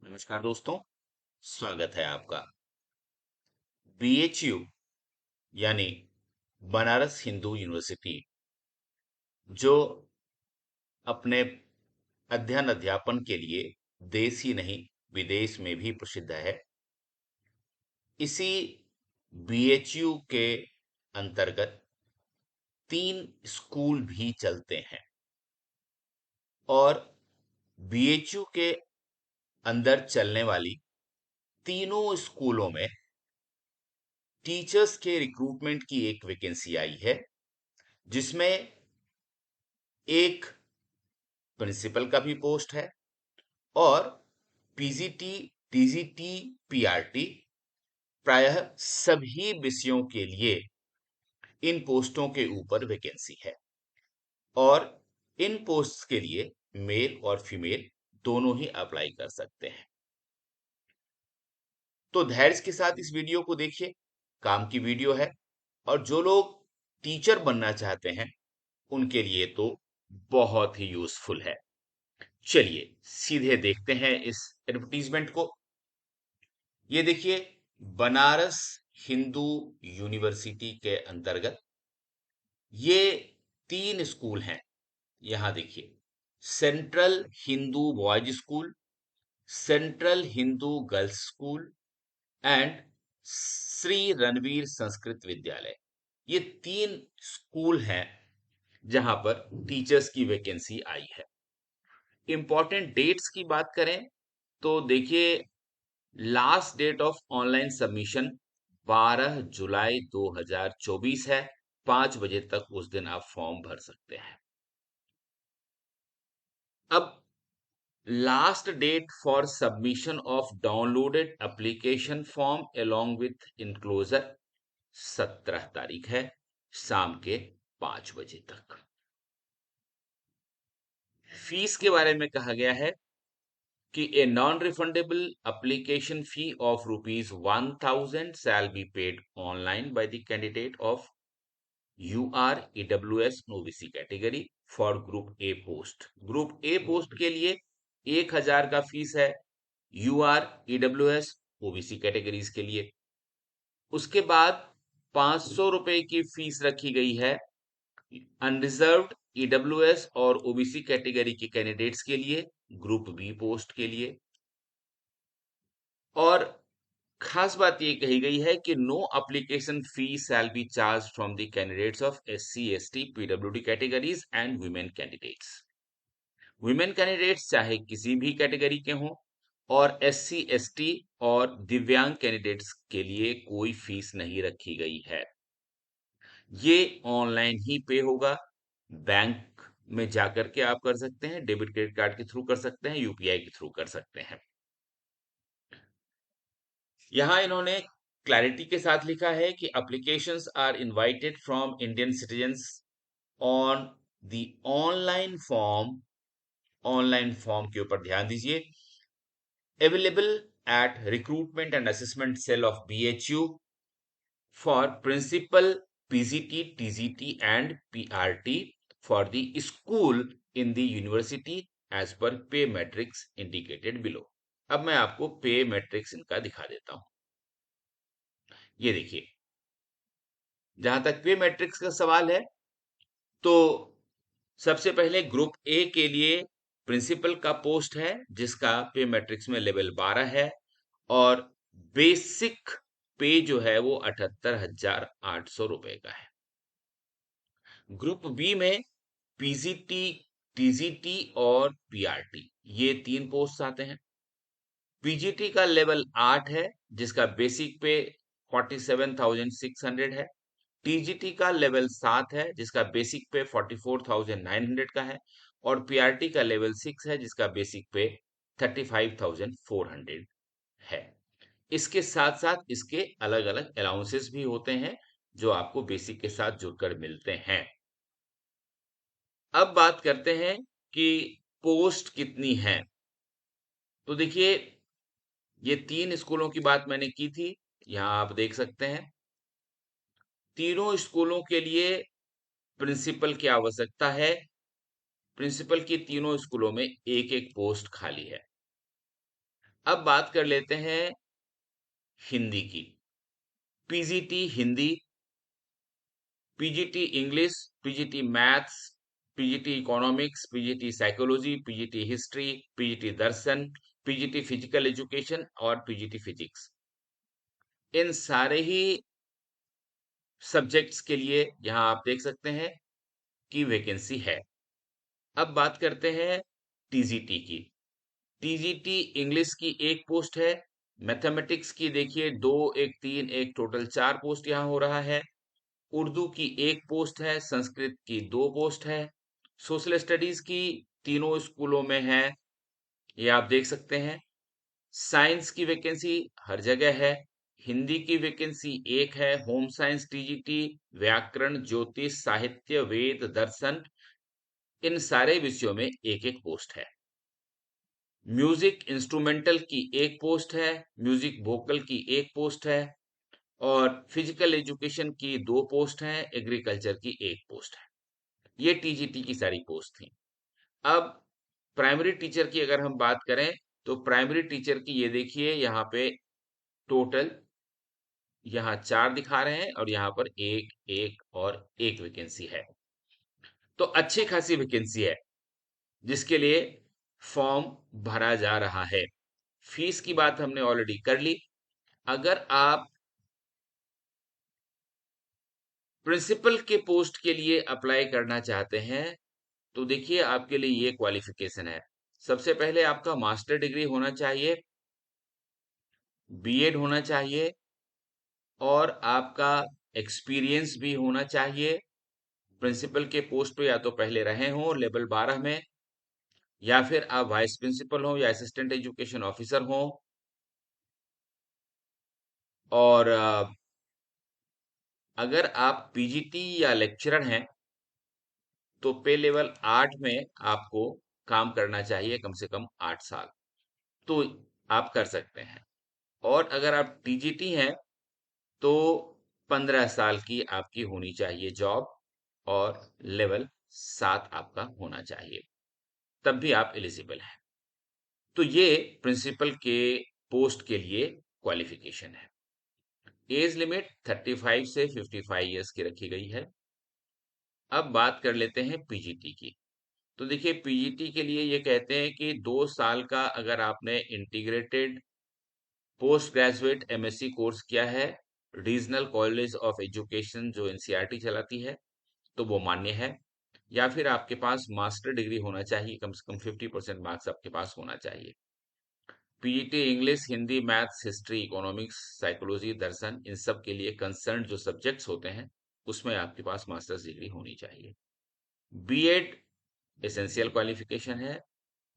नमस्कार दोस्तों, स्वागत है आपका। बीएचयू यानी बनारस हिंदू यूनिवर्सिटी, जो अपने अध्ययन अध्यापन के लिए देश ही नहीं विदेश में भी प्रसिद्ध है, इसी बीएचयू के अंतर्गत 3 स्कूल भी चलते हैं और बीएचयू के अंदर चलने वाली तीनों स्कूलों में टीचर्स के रिक्रूटमेंट की एक वैकेंसी आई है, जिसमें एक प्रिंसिपल का भी पोस्ट है और पीजीटी, टीजीटी, पीआरटी प्रायः सभी विषयों के लिए इन पोस्टों के ऊपर वैकेंसी है और इन पोस्ट के लिए मेल और फीमेल दोनों ही अप्लाई कर सकते हैं। तो धैर्य के साथ इस वीडियो को देखिए, काम की वीडियो है और जो लोग टीचर बनना चाहते हैं उनके लिए तो बहुत ही यूजफुल है। चलिए सीधे देखते हैं इस एडवर्टीजमेंट को। ये देखिए, बनारस हिंदू यूनिवर्सिटी के अंतर्गत ये 3 स्कूल हैं। यहां देखिए, central Hindu boys school, central Hindu girls school and Shri Ranveer Sanskrit विद्यालय। ये 3 स्कूल हैं जहां पर टीचर्स की वैकेंसी आई है। इंपॉर्टेंट डेट्स की बात करें तो देखिए, last date of online submission 12 July 2024 है। 5 बजे तक उस दिन आप फॉर्म भर सकते हैं। अब last date for submission of downloaded application form along with enclosure 17 तारीख है, शाम के 5 बजे तक। फीस के बारे में कहा गया है कि a non-refundable application fee of rupees 1000 shall be paid online by the candidate of UR EWS OBC category for group A post। Group A post के लिए 1000 का फीस है, UR EWS OBC कैटेगरीज के लिए। उसके बाद 500 रुपए की फीस रखी गई है अनरिजर्व्ड ईडब्ल्यूएस और ओबीसी कैटेगरी के कैंडिडेट्स के लिए, ग्रुप बी पोस्ट के लिए। और खास बात ये कही गई है कि no application fee shall be charge from the candidates of SC, ST, PWD categories and women candidates. Women candidates चाहे किसी भी कैटेगरी के हों और एससी, एसटी और दिव्यांग कैंडिडेट्स के लिए कोई फीस नहीं रखी गई है। ये ऑनलाइन ही पे होगा, बैंक में जाकर के आप कर सकते हैं, डेबिट क्रेडिट कार्ड के थ्रू कर सकते हैं, यूपीआई के थ्रू कर सकते हैं। यहां इन्होंने क्लैरिटी के साथ लिखा है कि applications are invited from Indian citizens on the online form के ऊपर ध्यान दीजिए, available at recruitment and assessment cell of BHU for principal, PGT, TGT and PRT for the school in the university as per pay matrix indicated below. अब मैं आपको पे matrix इनका दिखा देता हूं। ये देखिए, जहां तक पे मैट्रिक्स का सवाल है तो सबसे पहले ग्रुप ए के लिए प्रिंसिपल का पोस्ट है, जिसका पे मैट्रिक्स में लेवल 12 है और बेसिक पे जो है वो 78,800 रुपए का है। ग्रुप बी में पीजीटी, टीजीटी और पीआरटी, ये 3 पोस्ट आते हैं। पीजीटी का लेवल 8 है, जिसका बेसिक पे 47,600 है। टीजीटी का लेवल 7 है, जिसका बेसिक पे 44,900 का है और पीआरटी का लेवल 6 है, जिसका बेसिक पे 35,400 है। इसके साथ साथ इसके अलग अलग अलाउंसेस भी होते हैं जो आपको बेसिक के साथ जुड़कर मिलते हैं। अब बात करते हैं कि पोस्ट कितनी है। तो देखिए, ये 3 स्कूलों की बात मैंने की थी, यहां आप देख सकते हैं। तीनों स्कूलों के लिए प्रिंसिपल की आवश्यकता है। प्रिंसिपल की तीनों स्कूलों में एक एक पोस्ट खाली है। अब बात कर लेते हैं हिंदी की। PGT Hindi, PGT English, PGT maths, PGT economics, PGT psychology, PGT history, PGT दर्शन, पीजीटी फिजिकल एजुकेशन और पीजीटी फिजिक्स। इन सारे ही सब्जेक्ट्स के लिए यहाँ आप देख सकते हैं कि वैकेंसी है। अब बात करते हैं टीजीटी की। टीजीटी इंग्लिश की एक पोस्ट है, मैथमेटिक्स की देखिए 2, 1, 3, एक टोटल 4 पोस्ट यहाँ हो रहा है। उर्दू की एक पोस्ट है, संस्कृत की 2 पोस्ट है, सोशल स्टडीज की तीनों स्कूलों में है, ये आप देख सकते हैं। साइंस की वैकेंसी हर जगह है। हिंदी की वैकेंसी एक है, होम साइंस टीजीटी, व्याकरण, ज्योतिष, साहित्य, वेद, दर्शन, इन सारे विषयों में एक एक पोस्ट है। म्यूजिक इंस्ट्रूमेंटल की एक पोस्ट है, म्यूजिक वोकल की एक पोस्ट है और फिजिकल एजुकेशन की 2 पोस्ट हैं, एग्रीकल्चर की एक पोस्ट है। ये टीजीटी की सारी पोस्ट थी। अब प्राइमरी टीचर की अगर हम बात करें तो प्राइमरी टीचर की ये देखिए यहाँ पे टोटल यहाँ 4 दिखा रहे हैं और यहाँ पर एक, एक और एक वैकेंसी है। तो अच्छी खासी वैकेंसी है जिसके लिए फॉर्म भरा जा रहा है। फीस की बात हमने ऑलरेडी कर ली। अगर आप प्रिंसिपल के पोस्ट के लिए अप्लाई करना चाहते हैं तो देखिए आपके लिए ये क्वालिफिकेशन है। सबसे पहले आपका मास्टर डिग्री होना चाहिए, बीएड होना चाहिए और आपका एक्सपीरियंस भी होना चाहिए। प्रिंसिपल के पोस्ट पे या तो पहले रहे हों लेवल 12 में, या फिर आप वाइस प्रिंसिपल हो या असिस्टेंट एजुकेशन ऑफिसर हो, और अगर आप पीजीटी या लेक्चरर हैं तो पे लेवल 8 में आपको काम करना चाहिए कम से कम 8 साल, तो आप कर सकते हैं। और अगर आप टीजीटी हैं तो 15 साल की आपकी होनी चाहिए जॉब और लेवल 7 आपका होना चाहिए, तब भी आप एलिजिबल हैं। तो ये प्रिंसिपल के पोस्ट के लिए क्वालिफिकेशन है। एज लिमिट 35 से 55 ईयर्स की रखी गई है। अब बात कर लेते हैं पीजीटी की। तो देखिए पीजीटी के लिए ये कहते हैं कि 2 साल का अगर आपने integrated post graduate MSc course किया है रीजनल कॉलेज ऑफ एजुकेशन जो एनसीईआरटी चलाती है तो वो मान्य है, या फिर आपके पास मास्टर डिग्री होना चाहिए, कम से कम 50% मार्क्स आपके पास होना चाहिए। PGT English, Hindi, maths, history, economics, psychology, दर्शन, इन सब के लिए कंसर्न जो सब्जेक्ट्स होते हैं उसमें आपके पास मास्टर्स डिग्री होनी चाहिए। बीएड एसेंशियल क्वालिफिकेशन है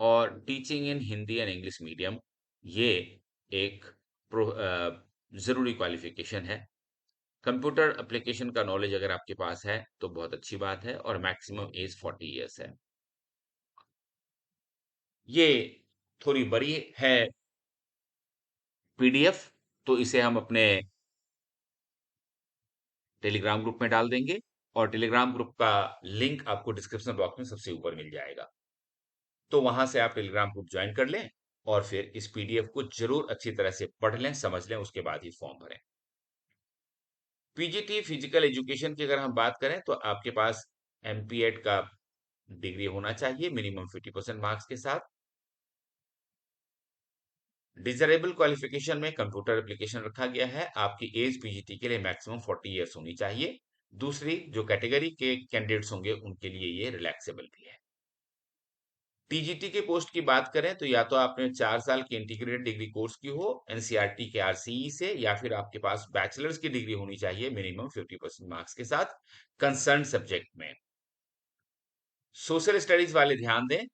और teaching in Hindi and English medium ये एक जरूरी क्वालिफिकेशन है। कंप्यूटर एप्लीकेशन का नॉलेज अगर आपके पास है तो बहुत अच्छी बात है और मैक्सिमम एज 40 इयर्स है। ये थोड़ी बड़ी है पीडीएफ, तो इसे हम अपने टेलीग्राम ग्रुप में डाल देंगे और टेलीग्राम ग्रुप का लिंक आपको डिस्क्रिप्शन बॉक्स में सबसे ऊपर मिल जाएगा, तो वहां से आप टेलीग्राम ग्रुप ज्वाइन कर लें और फिर इस पीडीएफ को जरूर अच्छी तरह से पढ़ लें, समझ लें, उसके बाद ही फॉर्म भरें। पीजीटी फिजिकल एजुकेशन की अगर हम बात करें तो आपके पास एमपीएड का डिग्री होना चाहिए मिनिमम 50% मार्क्स के साथ। डिजरेबल क्वालिफिकेशन में कंप्यूटर एप्लीकेशन रखा गया है। आपकी एज पीजीटी के लिए मैक्सिमम 40 इयर्स होनी चाहिए। दूसरी जो कैटेगरी के कैंडिडेट्स होंगे उनके लिए ये रिलैक्सेबल भी है। टीजीटी के पोस्ट की बात करें तो या तो आपने 4 साल की इंटीग्रेटेड डिग्री कोर्स की हो एनसीईआरटी के आरसीई से, या फिर आपके पास बैचलर्स की डिग्री होनी चाहिए मिनिमम 50% मार्क्स के साथ कंसर्न सब्जेक्ट में। सोशल स्टडीज वाले ध्यान दें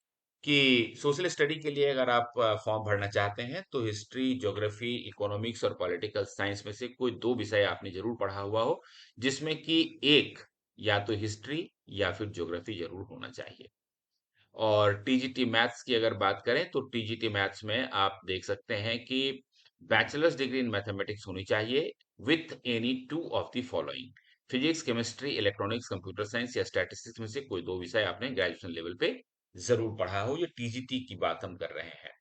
कि सोशल स्टडी के लिए अगर आप फॉर्म भरना चाहते हैं तो हिस्ट्री, ज्योग्राफी, इकोनॉमिक्स और पॉलिटिकल साइंस में से कोई 2 विषय आपने जरूर पढ़ा हुआ हो, जिसमें कि एक या तो हिस्ट्री या फिर ज्योग्राफी जरूर होना चाहिए। और टीजीटी मैथ्स की अगर बात करें तो टीजीटी मैथ्स में आप देख सकते हैं कि बैचलर्स डिग्री इन मैथमेटिक्स होनी चाहिए with any 2 of the following: physics, chemistry, electronics, computer science या स्टैटिस्टिक्स में से कोई 2 विषय आपने ग्रेजुएशन लेवल पे जरूर पढ़ा हो। ये टीजीटी की बात हम कर रहे हैं।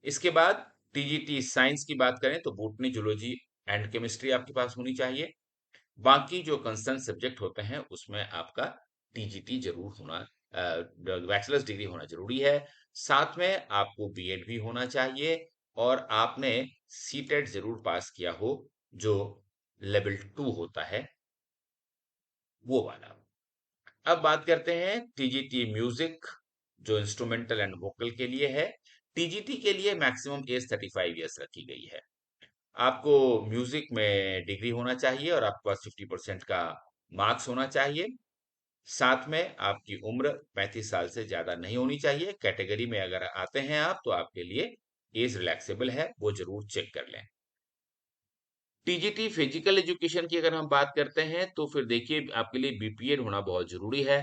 इसके बाद टीजीटी साइंस की बात करें तो बॉटनी, जूलॉजी एंड केमिस्ट्री आपके पास होनी चाहिए। बाकी जो कंसर्न सब्जेक्ट होते हैं उसमें आपका टीजीटी जरूर होना, बैचलर्स डिग्री होना जरूरी है। साथ में आपको बीएड भी होना चाहिए और आपने सीटेट जरूर पास किया हो, जो लेवल 2 होता है वो वाला। अब बात करते हैं टीजीटी म्यूजिक, जो इंस्ट्रूमेंटल एंड वोकल के लिए है। टीजीटी के लिए मैक्सिमम एज 35 ईयर्स रखी गई है। आपको म्यूजिक में डिग्री होना चाहिए और आपके पास 50% का मार्क्स होना चाहिए। साथ में आपकी उम्र 35 साल से ज्यादा नहीं होनी चाहिए। कैटेगरी में अगर आते हैं आप तो आपके लिए एज रिलैक्सेबल है, वो जरूर चेक कर लें। टीजीटी फिजिकल एजुकेशन की अगर हम बात करते हैं तो फिर देखिए आपके लिए बीपीएड होना बहुत जरूरी है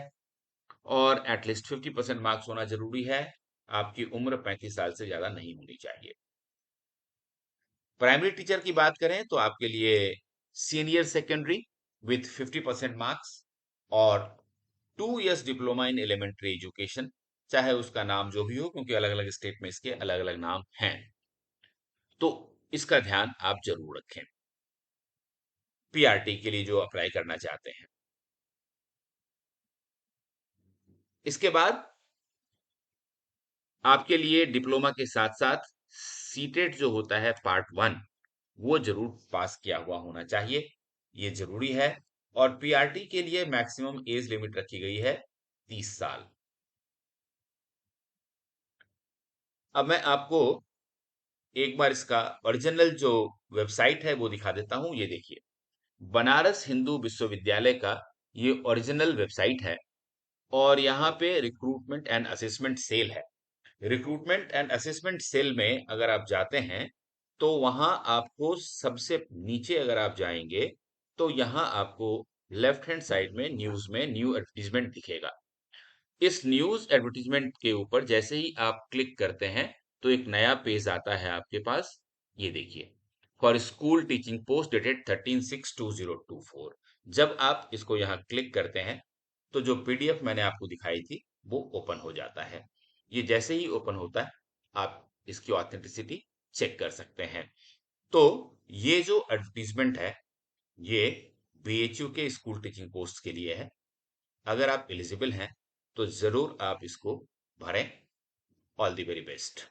और एटलीस्ट 50% मार्क्स होना जरूरी है। आपकी उम्र 35 साल से ज्यादा नहीं होनी चाहिए। प्राइमरी टीचर की बात करें तो आपके लिए सीनियर सेकेंडरी विथ 50% मार्क्स और 2 years diploma in elementary education, चाहे उसका नाम जो भी हो, क्योंकि अलग अलग स्टेट में इसके अलग अलग नाम हैं, तो इसका ध्यान आप जरूर रखें पीआरटी के लिए जो अप्लाई करना चाहते हैं। इसके बाद आपके लिए डिप्लोमा के साथ साथ सीटेट जो होता है पार्ट 1, वो जरूर पास किया हुआ होना चाहिए, ये जरूरी है। और पीआरटी के लिए मैक्सिमम एज लिमिट रखी गई है 30 साल। अब मैं आपको एक बार इसका ओरिजिनल जो वेबसाइट है वो दिखा देता हूं। ये देखिए, बनारस हिंदू विश्वविद्यालय का ये ओरिजिनल वेबसाइट है और यहाँ पे रिक्रूटमेंट एंड असेसमेंट सेल है। रिक्रूटमेंट एंड असेसमेंट सेल में अगर आप जाते हैं तो वहां आपको सबसे नीचे अगर आप जाएंगे तो यहाँ आपको लेफ्ट हैंड साइड में न्यूज में न्यू एडवर्टीजमेंट दिखेगा। इस न्यूज एडवर्टीजमेंट के ऊपर जैसे ही आप क्लिक करते हैं तो एक नया पेज आता है आपके पास। ये देखिए, for school teaching post dated 13/6/2024। जब आप इसको यहाँ क्लिक करते हैं तो जो पीडीएफ मैंने आपको दिखाई थी वो ओपन हो जाता है। ये जैसे ही ओपन होता है आप इसकी ऑथेंटिसिटी चेक कर सकते हैं। तो ये जो एडवर्टीजमेंट है ये बीएचयू के स्कूल टीचिंग पोस्ट के लिए है। अगर आप एलिजिबल हैं तो जरूर आप इसको भरें। All the very best.